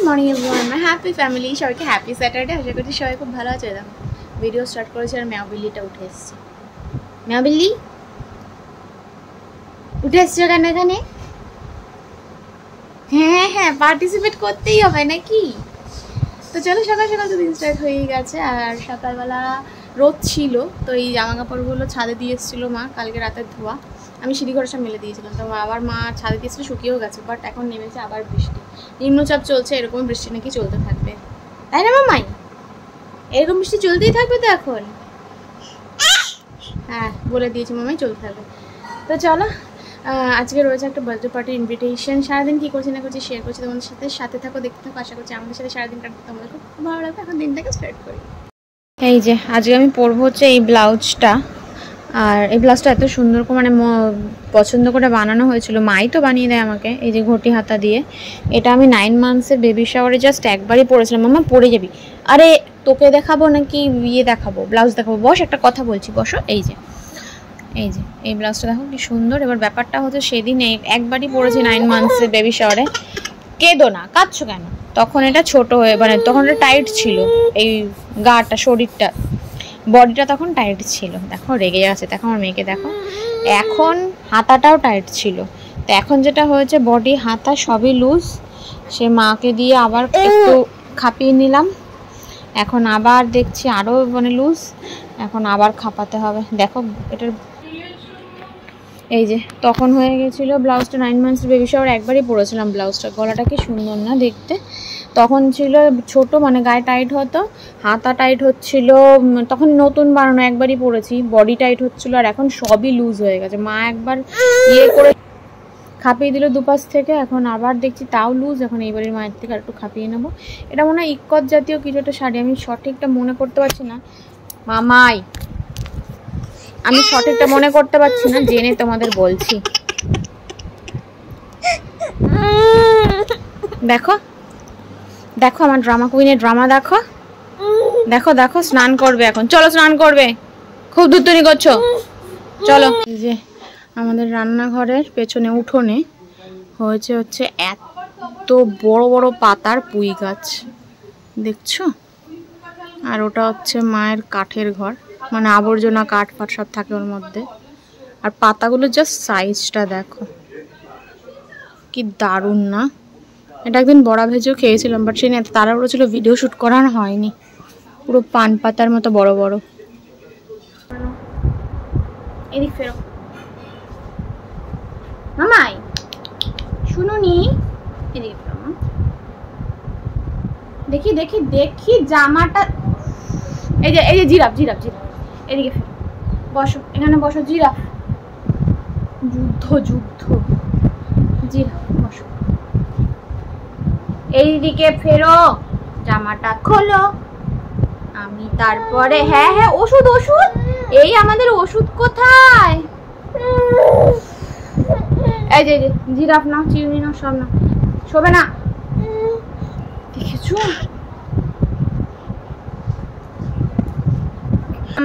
Morning everyone, happy family, সবাইকে happy Saturday. আশা করছি সবাই খুব ভালো আছে। দেখো ভিডিও স্টার্ট করেছি আর ম্যাওবিল্লিটা উঠে এসছে। ম্যাওবিল্লি উঠে এসছো কেন এখানে? হ্যাঁ হ্যাঁ, পার্টিসিপেট করতেই হবে নাকি? তো চলো, সকাল সকাল তো দিন স্টার্ট হয়েই গেছে। আর সকালবেলা রোদ ছিল, তো এই জামা কাপড়গুলো ছাদে দিয়ে এসেছিলো মা, কালকে রাতের ধোয়া। আমি সিঁড়িঘরে সব মেলে দিয়েছিলাম, তো আবার মা ছাদে দিয়েছিল, শুকিয়েও গেছে। বাট এখন নেমেছে আবার বৃষ্টি, নিম্নচাপ চলছে, এরকম বৃষ্টি নাকি চলতে থাকবে, তাই না মামাই? এরকম বৃষ্টি চলতেই থাকবে তো এখন। হ্যাঁ বলে দিয়েছি মামাই, চলতে থাকবে। তো চলো, আজকে রয়েছে একটা বার্থডে পার্টির ইনভিটেশন। সারাদিন কী করছি না করছি শেয়ার করছি তোমাদের সাথে। সাথে থাকো, দেখতে থাকো। আশা করছি আমাদের সাথে সারাদিন কাটতে তোমাদের খুব ভালো লাগবে। এখন দিনটাকে স্টার্ট করি। এই যে আজকে আমি পরবো হচ্ছে এই ব্লাউজটা। আর এই ব্লাউজটা এত সুন্দর করে মানে পছন্দ করে বানানো হয়েছিল, মাই তো বানিয়ে দেয় আমাকে। এই যে ঘটি হাতা দিয়ে, এটা আমি 9 মান্থসের বেবি শাওয়ারে জাস্ট একবারই পরেছিলাম। মামা পরে যাবি? আরে তোকে দেখাবো নাকি ইয়ে দেখাবো, ব্লাউজ দেখাবো? বস, একটা কথা বলছি, বসো। এই যে এই ব্লাউজটা দেখো কি সুন্দর। এবার ব্যাপারটা হচ্ছে সেদিন একবারই পরেছি 9 মান্থসের বেবি শাওয়ারে। কেঁদো না, কাঁদছো কেন? তখন এটা ছোট হয়ে মানে তখন এটা টাইট ছিল, এই গাটা শরীরটা বডিটা তখন টাইট ছিল। দেখো রেগে আছে, দেখো আমার মেয়েকে দেখো। এখন হাতাটাও টাইট ছিল, তো এখন যেটা হয়েছে বডি হাতা সবই লুজ। সে মাকে দিয়ে আবার একটু খাপিয়ে নিলাম, এখন আবার দেখছি আরও মানে লুজ, এখন আবার খাপাতে হবে। দেখো এটার এই যে তখন হয়ে গেছিলো ব্লাউজটা 9 মান্থস বেবি শাওয়ার একবারই পরেছিলাম ব্লাউজটা। গলাটা কি সুন্দর না দেখতে। তখন ছিল ছোট, মানে গায়ে টাইট হতো, হাতা টাইট হচ্ছিল, তখন নতুন বানানো একবারই পরেছি, বডি টাইট হচ্ছিল। আর এখন সবই লুজ হয়ে গেছে। মা একবার ইয়ে করে খাপিয়ে দিল দুপাশ থেকে, এখন আবার দেখছি তাও লুজ। এখন এইবারের মায়ের থেকে আর একটু খাপিয়ে নেবো। এটা মনে হয় ইক্কত জাতীয় কিছু একটা শাড়ি, আমি সঠিকটা মনে করতে পারছি না। মামাই আমি সঠিকটা মনে করতে পারছি না, জেনে তোমাদের বলছি। দেখো দেখো আমার ড্রামা কুইনের ড্রামা দেখো। দেখো দেখো স্নান করবে এখন, চলো স্নান করবে, খুব দুতুনি করছো, চলো। এই যে আমাদের রান্নাঘরের পেছনে উঠোনে হয়েছে হচ্ছে এত বড় বড় পাতার পুঁই গাছ, দেখছো? আর ওটা হচ্ছে মায়ের কাঠের ঘর, মানে আবর্জনা কাঠ ফাট সব থাকে ওর মধ্যে। আর পাতাগুলো জাস্ট সাইজটা দেখো কি দারুণ না? এটা একদিন বড়া ভেজেও খেয়েছিলাম, বাট সেই এত তাড়াহুড়ো ছিল ভিডিও শ্যুট করার হয়নি। পুরো পান পাতার মতো বড় বড়। এদিক ফেরো মামাই, শুনুনি, এদিকে ফেরো মা। দেখি দেখি দেখি জামাটা, এই যে জিরাফ জিরাফ জিরাফ, এদিকে ফেরো, বসো এখানে বসো। জিরাফ, যুদ্ধ যুদ্ধ, জিরাফ বসো। এইদিকে ফেরো, জামাটা খোলো। আমি তারপরে হ্যাঁ হ্যাঁ ওষুধ ওষুধ, এই আমাদের ওষুধ কোথায়? এই যে জিরাফ নাও, চিউনি নাও, সব নাও, শোবে না, দেখেছো?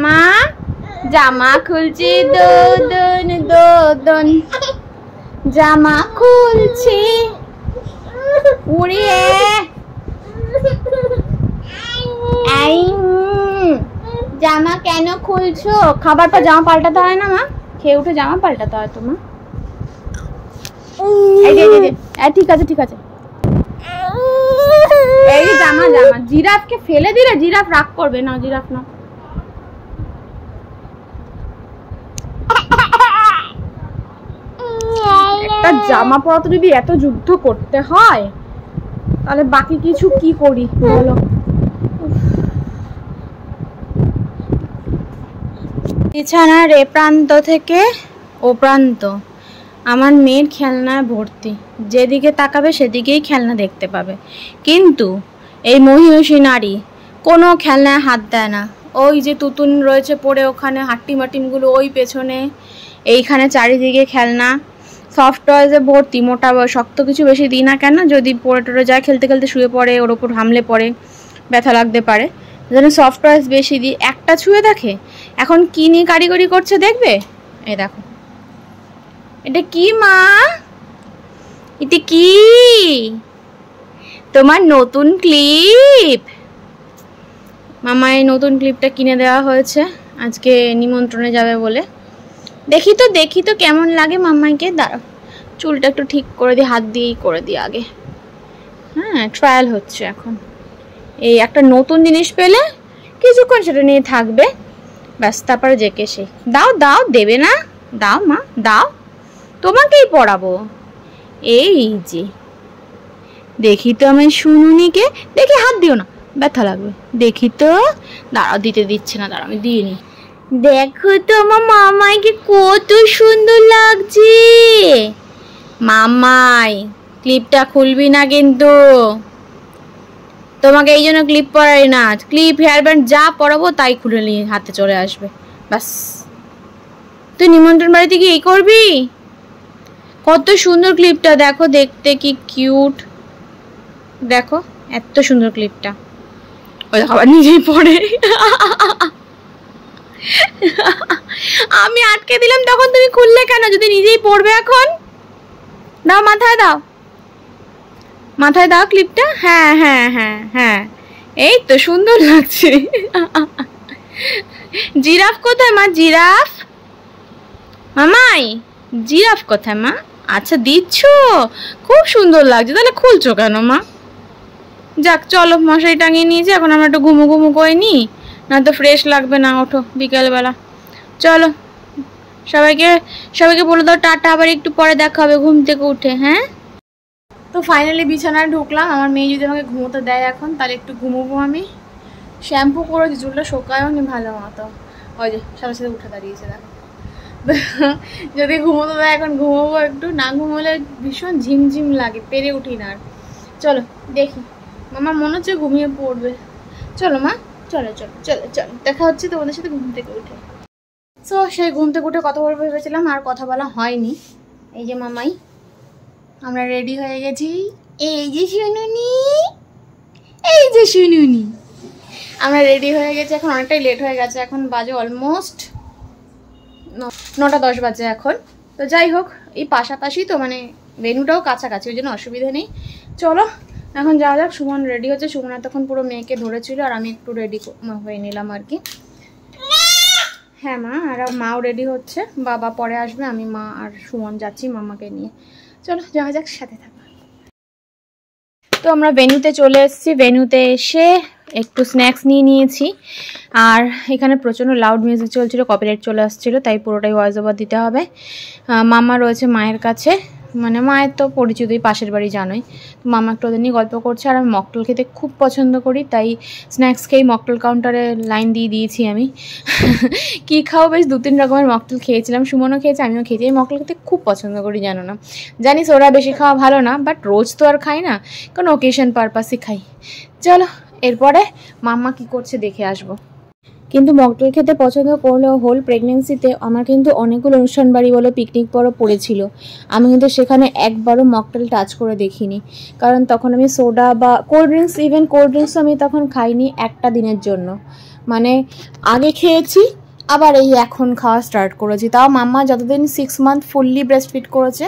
মা জামা খুলছি, দোদন দোদন, জামা খুলছি। উড়িয়ে জামা কেন খুলছো? খাবার পর জামা পাল্টাতে হয় না মা? খেয়ে উঠে জামা পাল্টাতে হয় তো মা। ঠিক আছে ঠিক আছে, এই জামা জামা। জিরাফকে ফেলে দিলে জিরাফ রাগ করবে না, জিরাফ না। একটা জামা পরাতে যদি এত যুদ্ধ করতে হয়, তাহলে বাকি কিছু কি করি বলো? বিছানার এ প্রান্ত থেকে ও প্রান্ত আমার মেয়ের খেলনায় ভর্তি, যেদিকে তাকাবে সেদিকেই খেলনা দেখতে পাবে। কিন্তু এই মহিষী নারী কোনো খেলনায় হাত দেয় না। ওই যে তুতুন রয়েছে পড়ে ওখানে, হাট্টি মাটিমগুলো ওই পেছনে, এইখানে চারিদিকে খেলনা, সফট টয়েসে ভর্তি। মোটা শক্ত কিছু বেশি দিই না কেন, যদি পড়ে টড়ে যায়, খেলতে খেলতে শুয়ে পড়ে, ওর ওপর হামলে পড়ে, ব্যথা লাগতে পারে, যেন সফট টয়েস বেশি দিই। একটা ছুঁয়ে দেখে এখন কি নিয়ে কারিগরি করছে দেখবে। এই দেখো, এটা কি মা? এটা কি? তোমার নতুন ক্লিপ। মামা এই নতুন ক্লিপটা কিনে দেওয়া হয়েছে আজকে নিমন্ত্রণে যাবে বলে। দেখি তো কেমন লাগে মামাইকে। দাঁড়াও, চুলটা একটু ঠিক করে দিই, হাত দিয়েই করে দিই আগে। হ্যাঁ, ট্রায়াল হচ্ছে এখন। এই একটা নতুন জিনিস পেলে কিছুক্ষণ সেটা নিয়ে থাকবে, ব্যাস, তারপরে যেকে সে। দাও, দেবে না? দাও মা, দাও, তোমাকেই পড়াবো। এই যে দেখি তো আমি শুনুনিকে, দেখি, হাত দিও না, ব্যথা লাগবে। দেখি তো, দাঁড়াও, দিতে দিচ্ছে না, দাঁড়াও আমি দিয়ে নি। দেখো তো আমার মামাইকে কত সুন্দর লাগছে। মামাই, ক্লিপটা খুলবি না কিন্তু। তোমাকে এই জন্য ক্লিপ পরাই না, ক্লিপ হেয়ার ব্যান্ড যা পরাবো তাই খুলে নিয়ে হাতে চলে আসবে, ব্যাস। তুই নিমন্ত্রণ বাড়িতে গিয়ে এই করবি? কত সুন্দর ক্লিপটা, দেখো দেখতে কি কিউট, দেখো এত সুন্দর ক্লিপটা। ওই আবার নিজেই পড়ে। আমি আটকে দিলাম, তখন তুমি খুললে কেন যদি নিজেই পড়বে এখন? দাও, মাথায় দাও, মাথায় দাও ক্লিপটা। হ্যাঁ হ্যাঁ হ্যাঁ হ্যাঁ, এই তো সুন্দর লাগছে। জিরাফ কোথায় মা? জিরাফ, মামাই জিরাফ কোথায় মা? আচ্ছা দিচ্ছ, খুব সুন্দর লাগছে। তাহলে খুলছো কেন মা? যাক, চলো, মশারি টাঙিয়ে নিয়েছি, এখন আমরা একটু ঘুমু করে নিই, না তো ফ্রেশ লাগবে না। ওঠো বিকেলবেলা, চলো। সবাইকে বলে দাও টাটা, আবার একটু পরে দেখা হবে ঘুম থেকে উঠে। হ্যাঁ, তো ফাইনালি বিছানায় ঢুকলাম। আমার মেয়ে যদি আমাকে ঘুমোতে দেয় এখন, তাহলে একটু ঘুমোবো আমি। শ্যাম্পু করেছি, চুলটা শোকায়ও নি ভালো মতো। ওই যে সাথে উঠে দাঁড়িয়েছে, দেখো। যদি ঘুমোতে দেয় এখন ঘুমোবো একটু, না ঘুমোলে ভীষণ ঝিমঝিম লাগে, পেরে উঠি না আর। চলো দেখি, মামা মনে হচ্ছে ঘুমিয়ে পড়বে। চলো মা, চলো, দেখা হচ্ছে তোমাদের সাথে ঘুম থেকে উঠে। সো সেই ঘুম থেকে উঠে কথা বলবো ভেবেছিলাম, আর কথা বলা হয়নি। এই যে মামাই, আমরা রেডি হয়ে গেছি। এই যে শুনুনি, আমরা রেডি হয়ে গেছি। এখন অনেকটাই লেট হয়ে গেছে, এখন বাজে অলমোস্ট 9টা 10 বাজে এখন। তো যাই হোক, এই পাশাপাশি তো, মানে ভেন্যুটাও কাছাকাছি, ওই জন্য অসুবিধা নেই। চলো এখন যাওয়া যাক। সুমন রেডি হচ্ছে, সুমন তখন পুরো মেয়েকে ধরেছিল, আর আমি একটু রেডি হয়ে নিলাম আর কি। হ্যাঁ মা, আর মাও রেডি হচ্ছে, বাবা পরে আসবে, আমি, মা আর সুমন যাচ্ছি মামাকে নিয়ে। চলো যাওয়া যাক, সাথে থাকো। তো আমরা ভেন্যুতে চলে এসেছি। ভেন্যুতে এসে একটু স্ন্যাক্স নিয়ে নিয়েছি, আর এখানে প্রচণ্ড লাউড মিউজিক চলছিল, কপিরাইট চলে আসছিল, তাই পুরোটাই ভয়েস ওভার দিতে হবে। মামা রয়েছে মায়ের কাছে, মানে মায়ের তো পরিচিতই, পাশের বাড়ি জানোই। তো মামা একটু ওদের নিয়ে গল্প করছে, আর আমি মকটেল খেতে খুব পছন্দ করি, তাই স্ন্যাক্স খেয়েই মকটেল কাউন্টারে লাইন দিয়ে দিয়েছি আমি। কী খাও, বেশ 2-3 রকমের মকটেল খেয়েছিলাম, সুমনও খেয়েছে, আমিও খেয়েছি। আমি মকটেল খেতে খুব পছন্দ করি, জানো না। জানি সোডা বেশি খাওয়া ভালো না, বাট রোজ তো আর খাই না, কারণ ওকেশন পারপাসই খাই। চলো এরপরে মাম্মা কি করছে দেখে আসবো। কিন্তু মকটেল খেতে পছন্দ করলেও হোল প্রেগনেন্সিতে আমার কিন্তু অনেকগুলো অনুষ্ঠান বাড়ি বলো, পিকনিক বড়ো পড়েছিল, আমি কিন্তু সেখানে একবারও মকটেল টাচ করে দেখিনি, কারণ তখন আমি সোডা বা cold drinks, even cold drinks আমি তখন খাইনি একটা দিনের জন্য। মানে আগে খেয়েছি, আবার এই এখন খাওয়া স্টার্ট করেছি। তাও মাম্মা যতদিন 6 মান্থ ফুললি ব্রেস্ট ফিড করেছে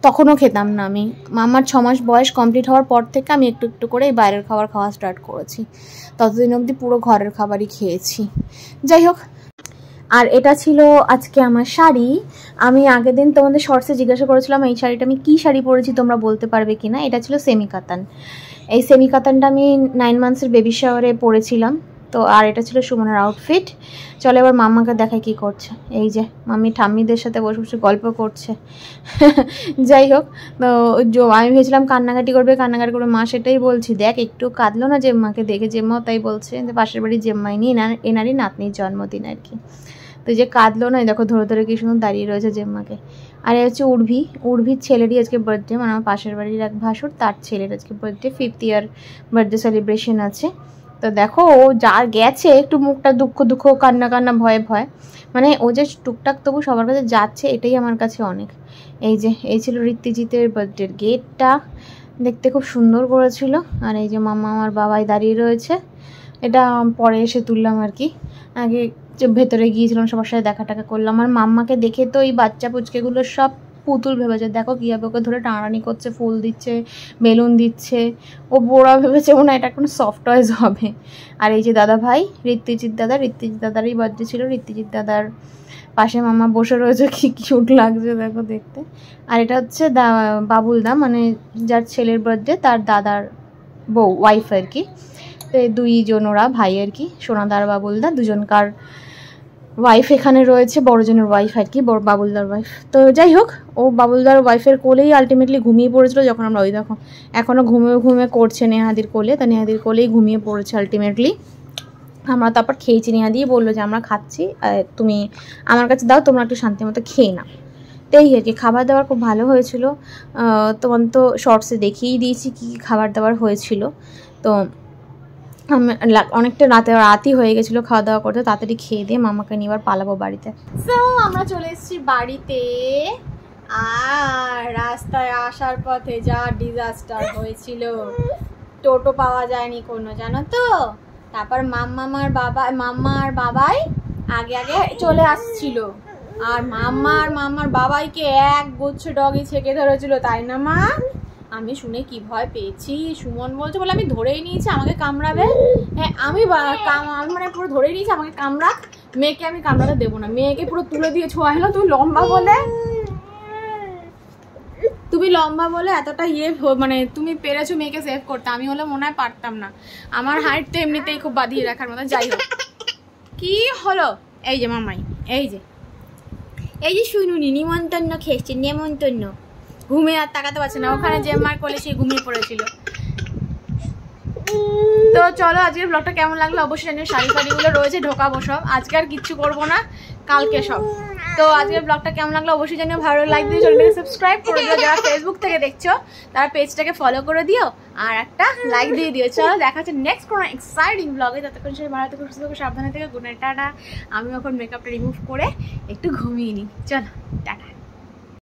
তখনও খেতাম না আমি। মাম্মার 6 মাস বয়স কমপ্লিট হওয়ার পর থেকে আমি একটু একটু করে এই বাইরের খাবার খাওয়া স্টার্ট করেছি, ততদিন অবধি পুরো ঘরের খাবারই খেয়েছি। যাই হোক, আর এটা ছিল আজকে আমার শাড়ি। আমি আগের দিন তোমাদের শর্টসে জিজ্ঞাসা করেছিলাম এই শাড়িটা আমি কী শাড়ি পরেছি তোমরা বলতে পারবে কি না। এটা ছিল সেমি কাতান। এই সেমি কাতানটা আমি 9 মান্থসের বেবি শাওয়ারে পরেছিলাম। তো আর এটা ছিল সুমনের আউটফিট। চলো এবার মাম্মাকে দেখায় কি করছে। এই যে মাম্মি ঠাম্মিদের সাথে বসে বসে গল্প করছে। যাই হোক, তো আমি ভেবেছিলাম কান্নাকাটি করবে। মা সেটাই বলছি, দেখ একটু কাঁদলো না জেম্মাকে দেখে। জেম্মাও তাই বলছে যে পাশের বাড়ির জেম্মাই নিয়ে এনারই নাতনির জন্মদিন আর কি। তো যে কাঁদলো না, দেখো ধরে ধরে কি সুন্দর দাঁড়িয়ে রয়েছে জেম্মাকে। আর এ হচ্ছে উর্ভির ছেলেরই আজকে বার্থডে, মানে আমার পাশের বাড়ির এক ভাসুর, তার ছেলের আজকে বার্থডে, 5th ইয়ার বার্থডে সেলিব্রেশন আছে। তো দেখো ও যা গেছে, একটু মুখটা দুঃখ কান্না ভয়ে, মানে ও যে টুকটাক তবু সবার কাছে যাচ্ছে, এটাই আমার কাছে অনেক। এই ছিল ঋত্বিজিতের বার্থডের গেটটা, দেখতে খুব সুন্দর করেছিল। আর এই যে মামা আমার বাবাই দাঁড়িয়ে রয়েছে, এটা পরে এসে তুললাম আর কি। আগে ভেতরে গিয়েছিলাম, সবার সাথে দেখা টাকা করলাম। আর মাম্মাকে দেখে তো এই বাচ্চা পুচকেগুলো সব পুতুল ভেবেছে, দেখো কীভাবে ওকে ধরে টানাটানি করছে, ফুল দিচ্ছে, বেলুন দিচ্ছে। ও বড়া ভেবেছে না এটা কোনো সফট টয়েস হবে। আর এই যে দাদা ভাই ঋত্বিজিৎ দাদারই বার্থডে ছিল, ঋত্বিজিৎ দাদার পাশে মামা বসে রয়েছে, কি কিউট লাগছে দেখো দেখতে। আর এটা হচ্ছে বাবুলদা, মানে যার ছেলের বার্থডে তার দাদার বউ, ওয়াইফ আর কি। তো দুইজন ওরা ভাই আর কি, সোনাদার বাবুলদা, দুজনকার ওয়াইফ এখানে রয়েছে, বড়জনের ওয়াইফ আর কি, বড় বাবুলদার ওয়াইফ। তো যাই হোক, ও বাবুলদার ওয়াইফের কোলেই আলটিমেটলি ঘুমিয়ে পড়েছিল যখন আমরা, ওই দেখো এখনও ঘুমিয়ে করছে নেহাদির কোলে, তা নেহাদির কোলেই ঘুমিয়ে পড়েছে আলটিমেটলি। আমরা তারপর খেয়েছি, নেহাদি বললো যে আমরা খাচ্ছি, তুমি আমার কাছে দাও, তোমরা একটু শান্তি মতো খেয়ে নাও। তো এই আর কি, খাবার দাবার খুব ভালো হয়েছিল। তোমার তো শর্টসে দেখিয়েই দিয়েছি কী কী খাবার দাবার হয়েছিল। তো অনেকটা রাতই হয়ে গেছিলো খাওয়া দাওয়া করতে, তাড়াতাড়ি খেয়ে দিয়ে মামাকে নিয়ে এবার পালাবো বাড়িতে। সো আমরা চলে এসেছি বাড়িতে, আর রাস্তায় আসার পথে যা ডিজাস্টার হয়েছিল, টোটো পাওয়া যায়নি কোনো, জানো তো। তারপর মাম্মা আর বাবাই আগে চলে আসছিল, আর মাম্মার বাবাইকে এক গুচ্ছ ডগি ছেঁকে ধরেছিল, তাই না মা? আমি শুনে কি ভয় পেয়েছি। সুমন বলছে বলে আমি ধরেই নিয়েছি আমাকে কামড়াবে। হ্যাঁ আমি মানে পুরো ধরেই নিয়েছি আমাকে কামড়াক, মেয়েকে আমি কামড়াতে দেবো না। মেয়েকে পুরো তুলে দিয়ে ছোঁয়া হলো, তুমি লম্বা বলে এতটা মানে তুমি পেরেছো মেয়েকে সেভ করতে, আমি হলে মনে হয় পারতাম না। আমার হাইট তো এমনিতেই খুব বাঁধিয়ে রাখার মতো। যাই হোক, কি হলো, এই যে মামাই, এই যে শুনুনি নিমন্ত্রণ খেয়েছে, নেমন্তন্ন। ঘুমিয়ে আর তাকাতে পারছে না, ওখানে যে মার কোলে সে ঘুমিয়ে পড়েছিল। তো চলো আজকের ব্লগটা কেমন লাগলো অবশ্যই জানিও। শাড়ি ফাড়িগুলো রয়েছে, ঢোকাবো সব, আজকে আর কিচ্ছু করবো না, কালকে সব। তো আজকের ব্লগটা কেমন লাগলো অবশ্যই জানিও, ভালো লাইক দিয়ে চ্যানেলটাকে সাবস্ক্রাইব করে দিও, যারা ফেসবুক থেকে দেখছো তারা পেজটাকে ফলো করে দিও আর একটা লাইক দিয়ে দিও। চলো দেখা হচ্ছে নেক্সট কোনো এক্সাইটিং ব্লগে, ততক্ষণ সবাই ভালো থেকে সুস্থ থেকে সাবধানে থেকে গুড নাইট, টাটা। আমি এখন মেকআপটা রিমুভ করে একটু ঘুমিয়ে নিই, চলো টাটা।